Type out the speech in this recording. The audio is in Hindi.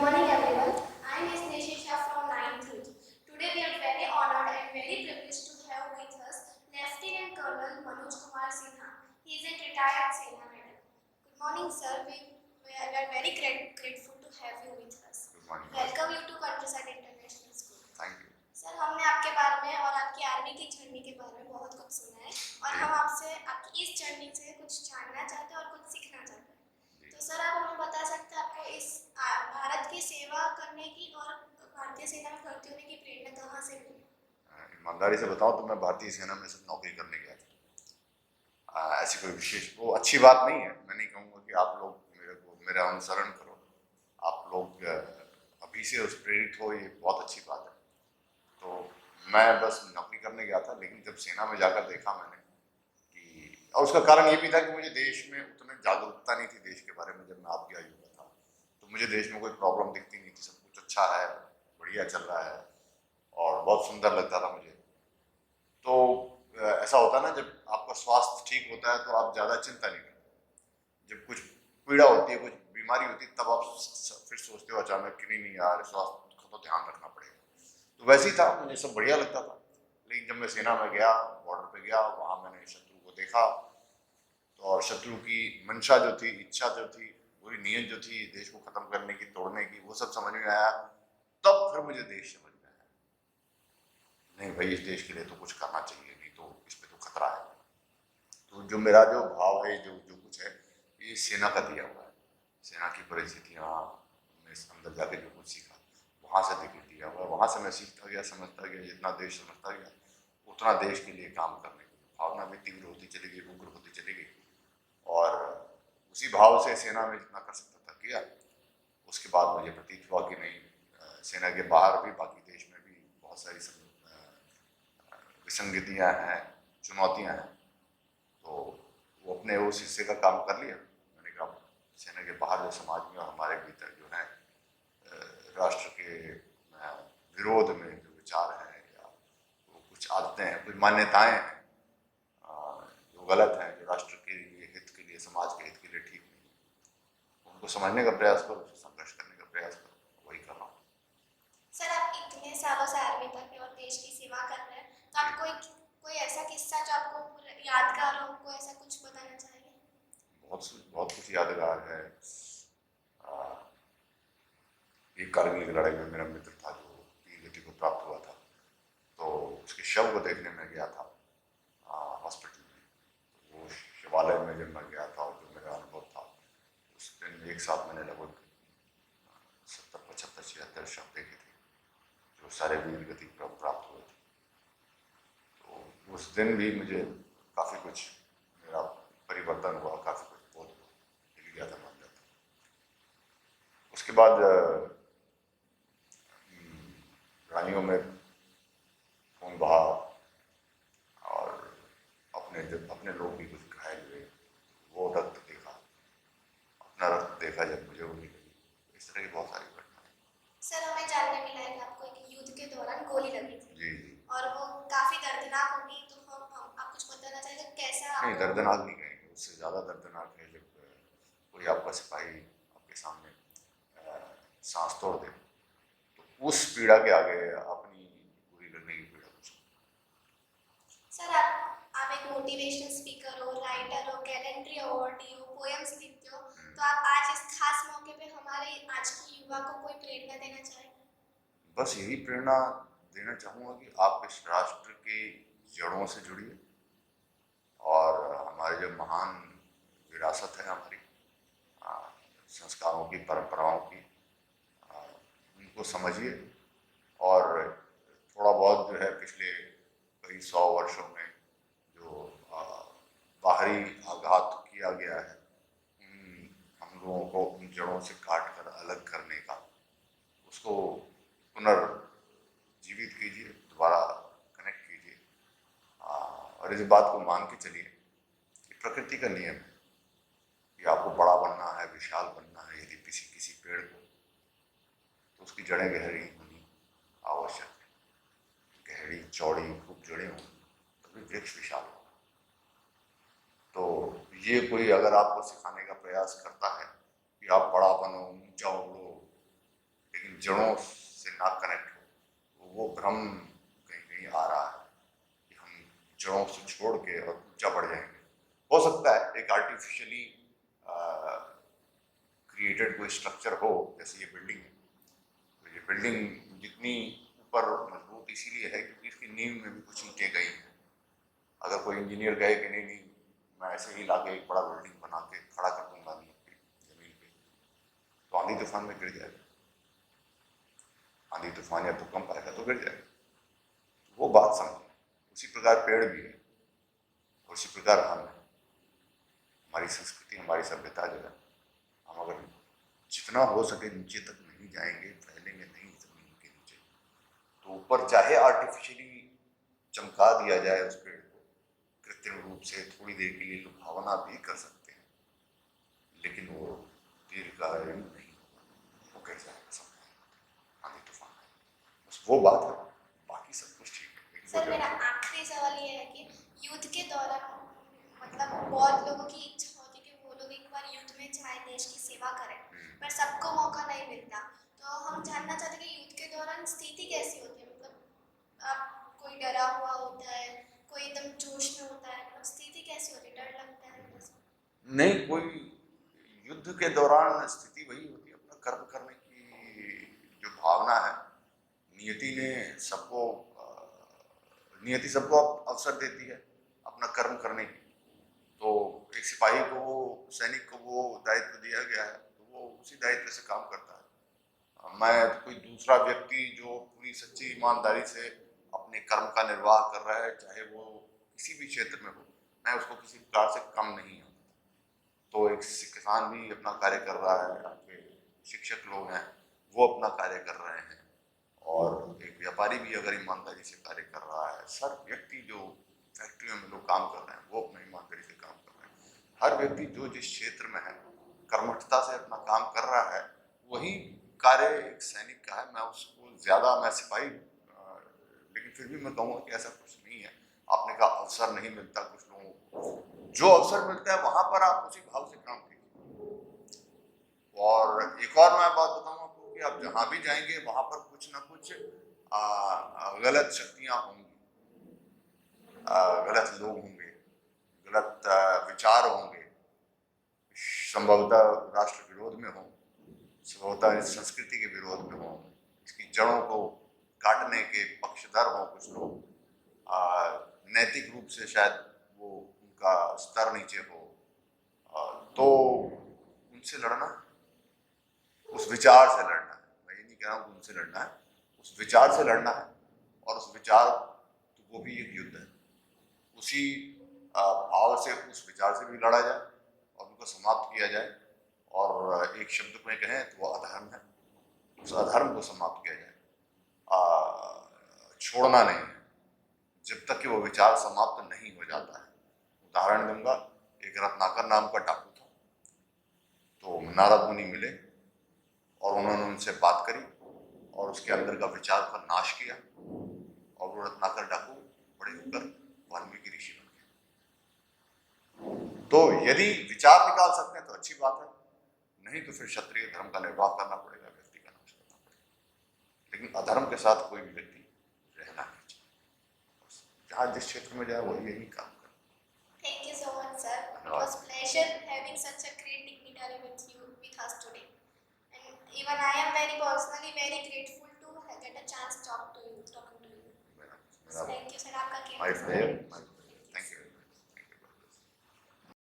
morning, everyone. I am Ms. Nishisha from 9th Youth. Today, we are very honored and very privileged to have with us Lieutenant Colonel Manoj Kumar Sinha. He is a retired Sena Medal. Good morning, sir. We are very grateful to have you with us. Good morning. Welcome you to Countryside International School. Thank you. Sir, हमने आपके बारे में और आपकी आर्मी की जर्नी के बारे में बहुत कुछ सुना है और हम आपसे आपकी इस जर्नी से कुछ जानना चाहते हैं और कुछ सीखना चाहते हैं। तो सर, आप हमें बता सकते हैं आपको इस भारत की सेवा करने की और भारतीय सेना में भर्ती होने की प्रेरणा कहाँ से मिली? ईमानदारी से बताऊं तो मैं भारतीय सेना में सिर्फ नौकरी करने गया था। ऐसी कोई विशेष वो अच्छी बात नहीं है। मैं नहीं कहूँगा कि आप लोग मेरा अनुसरण करो। आप लोग अभी से उस प्रेरित हो, ये बहुत अच्छी बात है। तो मैं बस नौकरी करने गया था, लेकिन जब सेना में जाकर देखा मैंने कि, और उसका कारण ये भी था कि मुझे देश में उतनी जागरूकता नहीं थी देश के बारे में। जब मैं आपकी आयु का था तो मुझे देश में कोई प्रॉब्लम दिखती नहीं थी, सब कुछ अच्छा है, बढ़िया चल रहा है और बहुत सुंदर लगता था मुझे। तो ऐसा होता है ना, जब आपका स्वास्थ्य ठीक होता है तो आप ज़्यादा चिंता नहीं करते। जब कुछ पीड़ा होती है, कुछ बीमारी होती है, तब आप फिर सोचते हो अचानक कि नहीं यार, स्वास्थ्य का तो ध्यान रखना पड़ेगा। तो वैसे ही था, मुझे सब बढ़िया लगता था। लेकिन जब मैं सेना में गया, बॉर्डर पे गया, वहाँ मैंने शत्रु को देखा तो, और शत्रु की मंशा जो थी, इच्छा जो थी, पूरी नीयत जो थी देश को खत्म करने की, तोड़ने की, वो सब समझ में आया। तब फिर मुझे देश समझ में आया, नहीं भाई, इस देश के लिए तो कुछ करना चाहिए, नहीं तो इस पे तो खतरा है। तो जो मेरा जो भाव है, जो जो कुछ है, ये सेना का दिया हुआ है। सेना की परिस्थितियाँ में अंदर जाके जो कुछ सीखा, वहाँ से देख दिया हुआ है। वहाँ से मैं सीखता गया, समझता गया। जितना देश समझता गया, उतना देश के लिए काम करने की भावना भी तीव्र होती चली गई, उग्र होती चली गई। और उसी भाव से सेना में जितना कर सकता था किया। उसके बाद मुझे प्रतीत हुआ कि नहीं, सेना के बाहर भी, बाकी देश में भी बहुत सारी विसंगतियाँ हैं, चुनौतियाँ हैं। तो वो अपने उस हिस्से का काम कर लिया। मैंने कहा सेना के बाहर जो समाज में और हमारे भीतर जो है राष्ट्र के विरोध में जो विचार हैं या वो कुछ आदतें हैं, कुछ मान्यताएं हैं जो गलत हैं, जो राष्ट्र के लिए, हित के लिए, समाज के हित के लिए ठीक नहीं, उनको समझने का प्रयास करो, संघर्ष करने का प्रयास करो। वही कर रहा हूँ। सर, आप इतने सालों से आर्मी तक और देश की सेवा कर रहे हैं, तो आप कोई ऐसा किस्सा जो आपको यादगार हो, कोई ऐसा कुछ बताना चाहेंगे? बहुत कुछ यादगार है। एक कारगिल की लड़ाई में मेरा मित्र था जो वीर गति को प्राप्त हुआ था, तो उसके शव को देखने में गया था हॉस्पिटल में। तो वो शिवालय में जब मैं गया था और जो मेरा अनुभव था, उस दिन एक साथ मैंने लगभग 70, 75, 76 शव देखे थे जो सारे वीर गति प्राप्त हुए थे। तो उस दिन भी मुझे काफ़ी कुछ मेरा परिवर्तन हुआ, काफ़ी कुछ बोध हुआ, हिल गया था मन जाता। उसके बाद रानियों में खून बहा और अपने लोग भी कुछ घायल हुए। वो रक्त देखा, अपना रक्त देखा जब मुझे, वो नहीं लगी। इस तरह की बहुत सारी घटनाएं। सर, हमें जानने मिला है कि आपको एक युद्ध के दौरान गोली लगी थी। जी। और वो काफी दर्दनाक होगी, तो हम आप कुछ बताना चाहेंगे कैसा? नहीं, दर्दनाक नहीं कहेंगे, उससे ज़्यादा दर्दनाक है जब कोई आपका सिपाही आपके सामने सांस तोड़ दे, तो उस पीड़ा के आगे अपनी पूरी लड़ने की पीड़ा कुछ। सर, आप एक मोटिवेशनल स्पीकर हो, राइटर हो, कैलेंडरी अवार्डी हो, पोएम्स लिखते हो, तो आप आज इस खास मौके पे हमारे आज की युवा को कोई प्रेरणा देना चाहेंगे? बस यही प्रेरणा देना चाहूँगा कि आप इस राष्ट्र की जड़ों से जुड़िए और हमारे जो महान विरासत है हमारी, संस्कारों की, परंपराओं की, उनको समझिए। और थोड़ा बहुत जो है पिछले कई 100 वर्षों में जो बाहरी आघात किया गया है, हम लोगों को उन जड़ों से काट कर अलग करने का, उसको पुनर्जीवित कीजिए, दोबारा कनेक्ट कीजिए। और इस बात को मान के चलिए कि प्रकृति का नियम है कि आपको बड़ा बनना है, विशाल बनना है। यदि किसी किसी पेड़ को, तो उसकी जड़ें गहरी होनी आवश्यक है। गहरी, चौड़ी, खूब जड़ें हों तभी वृक्ष विशाल होगा। तो ये कोई अगर आपको सिखाने का प्रयास करता है कि आप बड़ा बनो, ऊंचा उड़ो, जड़ों से ना कनेक्ट हो, वो भ्रम कहीं कहीं आ रहा है कि हम जड़ों से छोड़ के और ऊंचा बढ़ जाएंगे। हो सकता है एक आर्टिफिशियली क्रिएटेड कोई स्ट्रक्चर हो, जैसे ये बिल्डिंग है, तो ये बिल्डिंग जितनी ऊपर मजबूत इसीलिए है क्योंकि इसकी नींव में भी कुछ ईंटें गई हैं। अगर कोई इंजीनियर कहे कि नहीं नहीं मैं ऐसे ही लाके एक बड़ा बिल्डिंग बना के खड़ा कर दूंगा जमीन पे, तो आंधी तूफान में गिर जाएगा, आंधी तूफान या भूकंप आएगा तो गिर जाएगा। वो बात समझिए। उसी प्रकार पेड़ भी है, उसी प्रकार हम है, हमारी संस्कृति हमारी सभ्यता जो है, हम अगर जितना हो सके नीचे तक नहीं जाएंगे, फैलेंगे नहीं जमीन के नीचे, तो ऊपर चाहे आर्टिफिशियली चमका दिया जाए उस पेड़ को, कृत्रिम रूप से थोड़ी देर के लिए लुभावना भी कर सकते हैं, लेकिन वो दीर्घकालीन नहीं होगा, वो गिर जाएगा सब, आंधी तूफान है, बस वो बात है। बाकी सब कुछ ठीक है। सर मेरा आखिरी सवाल ये है कि युद्ध के दौरान मतलब बहुत लोगों की इच्छा होती है कि वो लोग एक बार युद्ध में जाए, देश की सेवा करें, पर सबको मौका नहीं मिलता। तो हम जानना चाहते हैं कि युद्ध के दौरान स्थिति कैसी होती है, मतलब आप कोई डरा हुआ होता है, कोई एकदम जोश में होता है, मतलब स्थिति कैसी होती है, डर लगता है ऐसा? नहीं, कोई युद्ध के दौरान स्थिति वही होती है, अपना कर्म करने की जो भावना है, नियति ने सबको नियति सबको अवसर देती है अपना कर्म करने की। तो एक सिपाही को, सैनिक को वो दायित्व दिया गया है, तो वो उसी दायित्व से काम करता है। मैं कोई दूसरा व्यक्ति जो पूरी सच्ची ईमानदारी से अपने कर्म का निर्वाह कर रहा है, चाहे वो किसी भी क्षेत्र में हो, मैं उसको किसी प्रकार से कम नहीं हूँ। तो एक किसान भी अपना कार्य कर रहा है, आपके शिक्षक लोग हैं वो अपना कार्य कर रहे हैं, और एक व्यापारी भी अगर ईमानदारी से कार्य कर रहा है, सब व्यक्ति जो फैक्ट्रियों में लोग काम कर रहे हैं वो अपनी ईमानदारी से काम कर रहे हैं। हर व्यक्ति जो जिस क्षेत्र में है कर्मठता से अपना काम कर रहा है, वही कार्य एक सैनिक का है। मैं उसको ज़्यादा, मैं सिपाही, लेकिन फिर भी मैं कहूँगा कि ऐसा कुछ नहीं है। आपने कहा अवसर नहीं मिलता कुछ लोगों को, जो अवसर मिलता है वहां पर आप उसी भाव से काम कीजिए। और एक और मैं बात बताऊँ आपको कि आप जहाँ भी जाएंगे वहां पर कुछ ना कुछ गलत शक्तियां होंगी, गलत लोग होंगे, गलत विचार होंगे, संभवतः राष्ट्र विरोध में हो, संभवतः इस संस्कृति के विरोध में हो, इसकी जड़ों को काटने के पक्षधर हो कुछ लोग, नैतिक रूप से शायद वो उनका स्तर नीचे हो, तो उनसे लड़ना, उस विचार से लड़ना है। मैं ये नहीं कह रहा हूँ कि उनसे लड़ना है, उस विचार से लड़ना है, और उस विचार तो वो भी एक युद्ध है। उसी भाव से उस विचार से भी लड़ा जाए और उनको समाप्त किया जाए, और एक शब्द में कहें तो वो अधर्म है, उस अधर्म को समाप्त किया जाए, छोड़ना नहीं है जब तक कि वो विचार समाप्त नहीं हो जाता है। उदाहरण दूंगा, एक रत्नाकर नाम का डाकू था, तो नारद मुनि मिले और उन्होंने उनसे बात करी और उसके अंदर का विचार का नाश किया, और वो रत्नाकर डाकू बड़े होकर वाल्मीकि ऋषि बन गए। तो यदि विचार निकाल सकते हैं तो अच्छी बात है, नहीं तो फिर क्षत्रिय धर्म का निर्वाह करना पड़ेगा, व्यक्ति का नाश करना पड़ेगा। लेकिन अधर्म के साथ कोई भी व्यक्ति रहना नहीं चाहिए, जहाँ जिस क्षेत्र में जाए वही यही काम करे। Thank you so much, sir. It was pleasure having such a great dignitary with us today. And even I am very personally very grateful to get a chance talking to you. So, thank you, sir. आपका क्या? My friend.